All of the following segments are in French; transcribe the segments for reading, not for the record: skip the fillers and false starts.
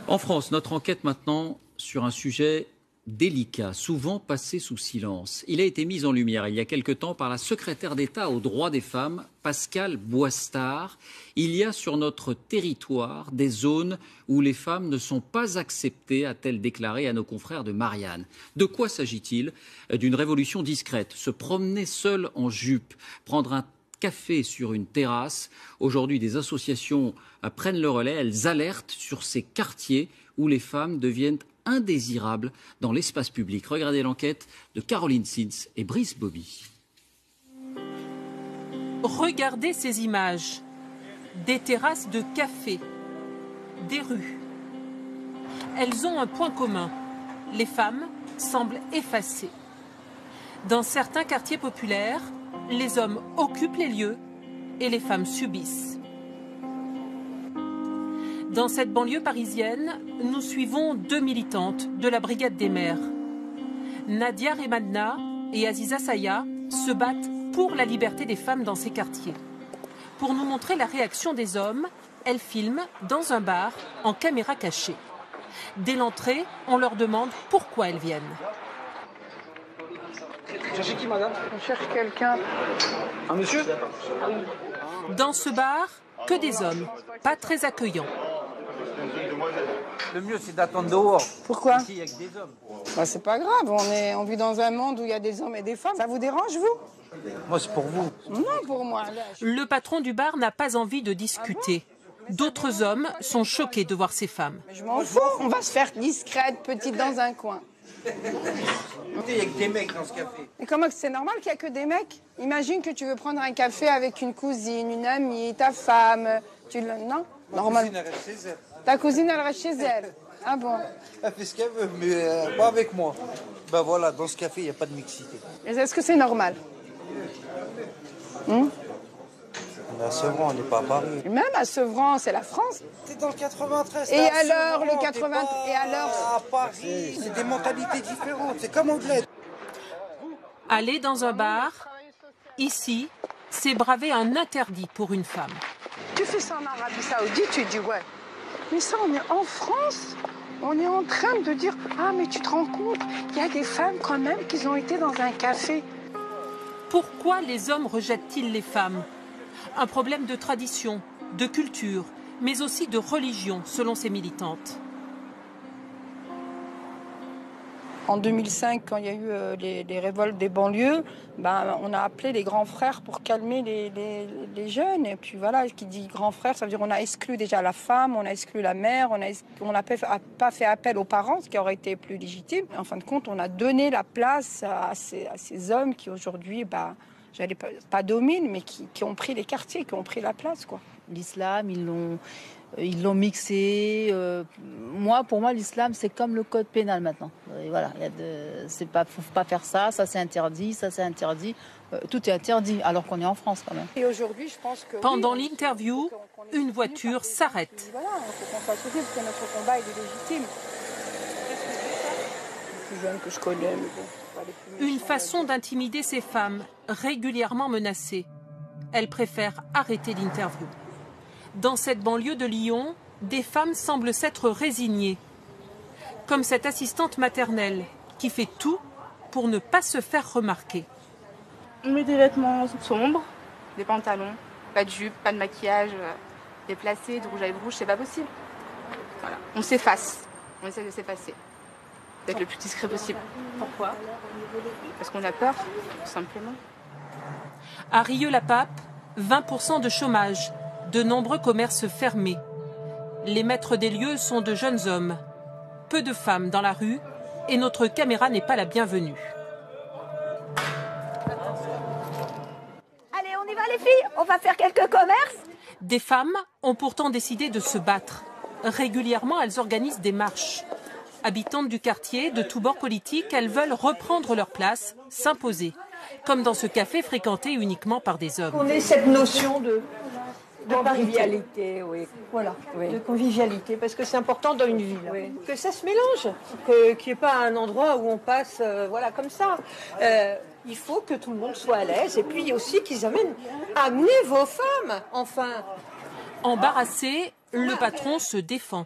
En France, notre enquête maintenant sur un sujet délicat, souvent passé sous silence. Il a été mis en lumière il y a quelque temps par la secrétaire d'État aux droits des femmes, Pascale Boistard. Il y a sur notre territoire des zones où les femmes ne sont pas acceptées, a-t-elle déclaré à nos confrères de Marianne. De quoi s'agit-il? D'une révolution discrète, se promener seule en jupe, prendre un café sur une terrasse. Aujourd'hui, des associations prennent le relais. Elles alertent sur ces quartiers où les femmes deviennent indésirables dans l'espace public. Regardez l'enquête de Caroline Sins et Brice Bobby. Regardez ces images. Des terrasses de café, des rues. Elles ont un point commun. Les femmes semblent effacées. Dans certains quartiers populaires, les hommes occupent les lieux et les femmes subissent. Dans cette banlieue parisienne, nous suivons deux militantes de la Brigade des mères. Nadia Remadna et Aziza Saya se battent pour la liberté des femmes dans ces quartiers. Pour nous montrer la réaction des hommes, elles filment dans un bar en caméra cachée. Dès l'entrée, on leur demande pourquoi elles viennent. Cherchez qui, madame? On cherche quelqu'un. Un monsieur? Dans ce bar, que des hommes, pas très accueillants. Le mieux, c'est d'attendre dehors. Pourquoi? Ici, il y a que des hommes. Bah, c'est pas grave, on vit dans un monde où il y a des hommes et des femmes. Ça vous dérange, vous? Moi, c'est pour vous. Non, pour moi. Là, Le patron du bar n'a pas envie de discuter. D'autres hommes sont choqués de voir ces femmes. Je m'en fous, on va se faire discrète, petite, dans un coin. Il y a que des mecs dans ce café. Mais comment c'est normal qu'il n'y a que des mecs? Imagine que tu veux prendre un café avec une cousine, une amie, ta femme. Non, normal. Ma cousine, elle reste chez elle. Ta cousine, elle reste chez elle. Ah bon? Elle fait ce qu'elle veut, mais pas avec moi. Ben voilà, dans ce café, il n'y a pas de mixité. Est-ce que c'est normal? On est à Sevran, on n'est pas à Paris. Même à Sevran, c'est la France. T'es dans le 93. Et t'es à alors, Sevran, le 80 t'es et alors pas à Paris, c'est des mentalités différentes. C'est comme anglais. Aller dans un bar, ici, c'est braver un interdit pour une femme. Tu fais ça en Arabie Saoudite, tu dis ouais. Mais ça, on est en France. On est en train de dire, ah mais tu te rends compte, il y a des femmes quand même qui ont été dans un café. Pourquoi les hommes rejettent-ils les femmes? Un problème de tradition, de culture, mais aussi de religion, selon ces militantes. En 2005, quand il y a eu les révoltes des banlieues, on a appelé les grands frères pour calmer les jeunes. Et puis voilà, qui dit grand frère, ça veut dire on a exclu déjà la femme, on a exclu la mère, on n'a pas fait appel aux parents, ce qui aurait été plus légitime. En fin de compte, on a donné la place à ces hommes qui aujourd'hui, j'allais pas dominent, mais qui ont pris les quartiers, qui ont pris la place, quoi. L'islam, ils l'ont mixé. Pour moi, l'islam, c'est comme le code pénal maintenant. Et voilà, faut pas faire ça, ça c'est interdit, ça c'est interdit. Tout est interdit, alors qu'on est en France quand même. Et aujourd'hui, je pense que pendant l'interview, une voiture s'arrête. Voilà, il faut qu'on fasse aussi, parce que notre combat il est légitime. Les plus jeunes que je connais, mais bon. Une façon d'intimider ces femmes, régulièrement menacées. Elles préfèrent arrêter l'interview. Dans cette banlieue de Lyon, des femmes semblent s'être résignées. Comme cette assistante maternelle qui fait tout pour ne pas se faire remarquer. On met des vêtements sombres, des pantalons, pas de jupe, pas de maquillage déplacé, de rouge à lèvres rouge, c'est pas possible. Voilà. On s'efface, on essaie de s'effacer, d'être le plus discret possible. Pourquoi? Parce qu'on a peur, tout simplement. À Rieux-la-Pape, 20% de chômage, de nombreux commerces fermés. Les maîtres des lieux sont de jeunes hommes. Peu de femmes dans la rue et notre caméra n'est pas la bienvenue. Allez, on y va les filles, on va faire quelques commerces. Des femmes ont pourtant décidé de se battre. Régulièrement, elles organisent des marches. Habitantes du quartier, de tous bords politiques, elles veulent reprendre leur place, s'imposer. Comme dans ce café fréquenté uniquement par des hommes. On ait cette notion de convivialité, oui. Voilà, Oui. de convivialité, parce que c'est important dans une ville. Oui. Que ça se mélange, qu'il n'y ait pas un endroit où on passe comme ça. Il faut que tout le monde soit à l'aise, et puis aussi qu'ils amenez vos femmes, enfin. Embarrassé, le patron se défend.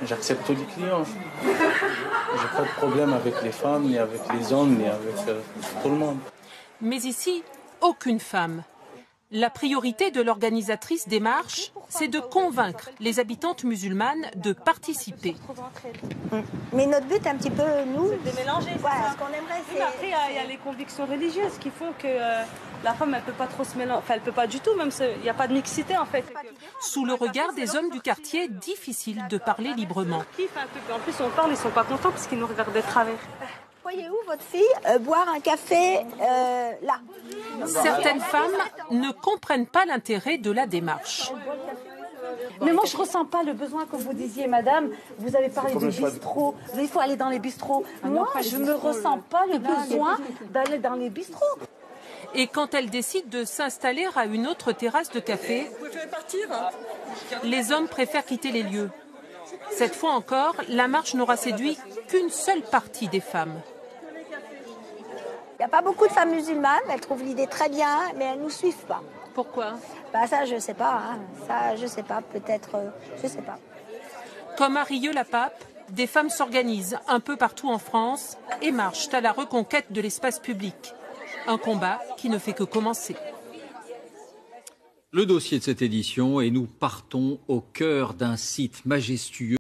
J'accepte tous les clients. J'ai pas de problème avec les femmes, ni avec les hommes, ni avec tout le monde. Mais ici, aucune femme. La priorité de l'organisatrice des marches, c'est de convaincre les habitantes musulmanes de participer. Mais notre but, un petit peu, nous, c'est de mélanger. Voilà, ce qu'on aimerait, c'est... Après, il y a les convictions religieuses qui font que la femme, elle peut pas trop se mélanger. Enfin, elle peut pas du tout, même il n'y a pas de mixité, en fait. Sous le regard des hommes du quartier, difficile de parler librement. En plus, on parle, ils sont pas contents parce qu'ils nous regardent de travers. Voyez où votre fille boire un café là? Certaines femmes ne comprennent pas l'intérêt de la démarche. Mais moi, je ressens pas le besoin, comme vous disiez, madame. Vous avez parlé des bistrots. Il faut aller dans les bistrots. Moi, je ne ressens pas le besoin d'aller dans les bistrots. Et quand elle décide de s'installer à une autre terrasse de café, les hommes préfèrent quitter les lieux. Cette fois encore, la marche n'aura séduit qu'une seule partie des femmes. Il n'y a pas beaucoup de femmes musulmanes, elles trouvent l'idée très bien, mais elles ne nous suivent pas. Pourquoi? Bah ça, je sais pas. Hein. Ça, je sais pas. Peut-être, je sais pas. Comme à Rieux-la-Pape, des femmes s'organisent un peu partout en France et marchent à la reconquête de l'espace public. Un combat qui ne fait que commencer. Le dossier de cette édition, et nous partons au cœur d'un site majestueux.